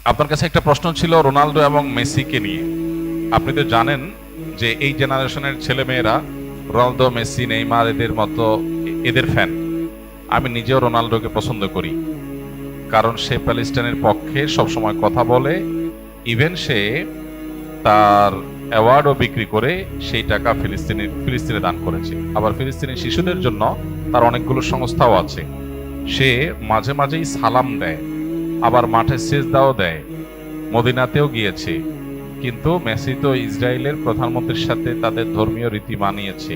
আপনার কাছে একটা প্রশ্ন ছিল রোনালদো এবং মেসিকে নিয়ে। আপনি তো জানেন যে এই জেনারেশনের ছেলে মেয়েরা রোনালদো, মেসি, নেইমার এদের মতো এদের ফ্যান। আমি নিজেও রোনালদোকে পছন্দ করি, কারণ সে প্যালেস্টাইনের পক্ষে সবসময় কথা বলে। ইভেন সে তার অ্যাওয়ার্ডও বিক্রি করে সেই টাকা ফিলিস্তিনে দান করেছে। আবার ফিলিস্তিনি শিশুদের জন্য তার অনেকগুলো সংস্থাও আছে। সে মাঝে মাঝেই সালাম দেয়, আবার মাঠে সেজদাও দেয়, মদিনাতেও গিয়েছে। কিন্তু মেসি তো ইসরায়েলের প্রধানমন্ত্রীর সাথে তাদের ধর্মীয় রীতি মানিয়েছে।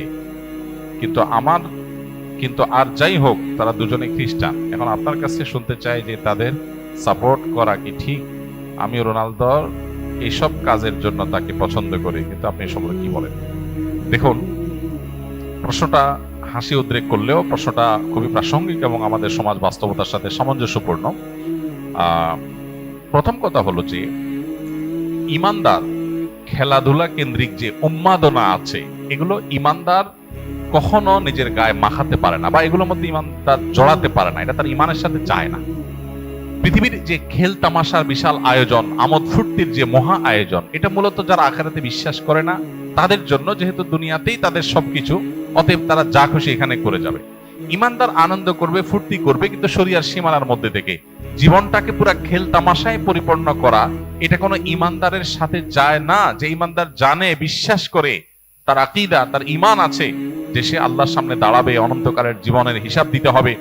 কিন্তু আর যাই হোক, তারা দুজনে খ্রিস্টান। এখন আপনার কাছে শুনতে চাই যে তাদের সাপোর্ট করা কি ঠিক? আমি রোনালদোর এইসব কাজের জন্য তাকে পছন্দ করি, কিন্তু আপনি সম্পর্কে কি বলেন? দেখুন, প্রশ্নটা হাসি উদ্রেক করলেও প্রশ্নটা খুবই প্রাসঙ্গিক এবং আমাদের সমাজ বাস্তবতার সাথে সামঞ্জস্যপূর্ণ। প্রথম কথা হলো যে ইমানদার খেলাধুলা কেন্দ্রিক যে উন্মাদনা আছে, এগুলো ইমানদার কখনো নিজের গায়ে মাখাতে পারে না, বা এগুলোর মধ্যে ইমানদার জড়াতে পারে না। এটা তার ইমানের সাথে যায় না। পৃথিবীর যে খেল তামাশার বিশাল আয়োজন, আমোদ ফুর্তির যে মহা আয়োজন, এটা মূলত যারা আখিরাতে বিশ্বাস করে না তাদের জন্য, যেহেতু দুনিয়াতেই তাদের সবকিছু, অতএব তারা যা খুশি এখানে করে যাবে। ইমানদার আনন্দ করবে, ফুর্তি করবে, কিন্তু শরিয়ার সীমানার মধ্যে থেকে। জীবনটাকে পুরা খেল তামাশায় পরিপূর্ণ করা, এটা কোনো ইমানদারের সাথে যায় না। যে ইমানদার জানে, বিশ্বাস করে, তার আকীদা, তার ঈমান আছে যে সে আল্লাহর সামনে দাঁড়াবে, অনন্তকালের জীবনের হিসাব দিতে হবে,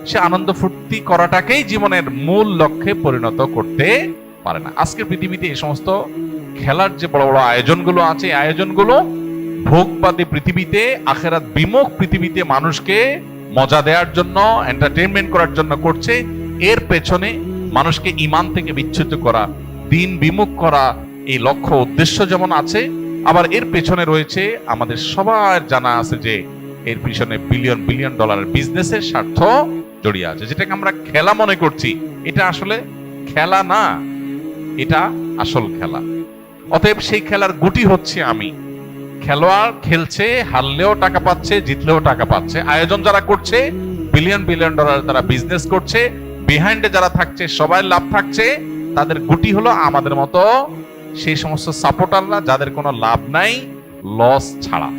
সে আনন্দ ফুর্তি করাটাকেই জীবনের মূল লক্ষ্যে পরিণত করতে পারে না। আজকের পৃথিবীতে এই সমস্ত খেলার যে বড় বড় আয়োজনগুলো আছে, এই আয়োজনগুলো ভোগবাদী পৃথিবীতে, আখিরাত বিমুখ পৃথিবীতে মানুষকে মজা দেওয়ার জন্য, এন্টারটেইনমেন্ট করার জন্য করছে। এর পেছনে মানুষকে ঈমান থেকে বিচ্যুত করা, দিন বিমুখ করা, এই লক্ষ্য উদ্দেশ্য যেমন আছে, আবার এর পেছনে রয়েছে, আমাদের সবার জানা আছে যে এর পিছনে বিলিয়ন বিলিয়ন ডলারের বিজনেসের স্বার্থ জড়িয়ে আছে। যেটাকে আমরা খেলা মনে করছি, এটা আসলে খেলা না, এটা আসল খেলা। অতএব সেই খেলার গুটি হচ্ছে আমি। খেলোয়াড় খেলছে, হারলেও টাকা পাচ্ছে, জিতলেও টাকা পাচ্ছে। আয়োজন যারা করছে, বিলিয়ন বিলিয়ন ডলার তারা বিজনেস করছে, বিহাইন্ডে যারা থাকছে সবাই লাভ থাকছে। তাদের গুটি হলো আমাদের মতো সেই সমস্ত সাপোর্টাররা যাদের কোনো লাভ নাই, লস ছাড়া।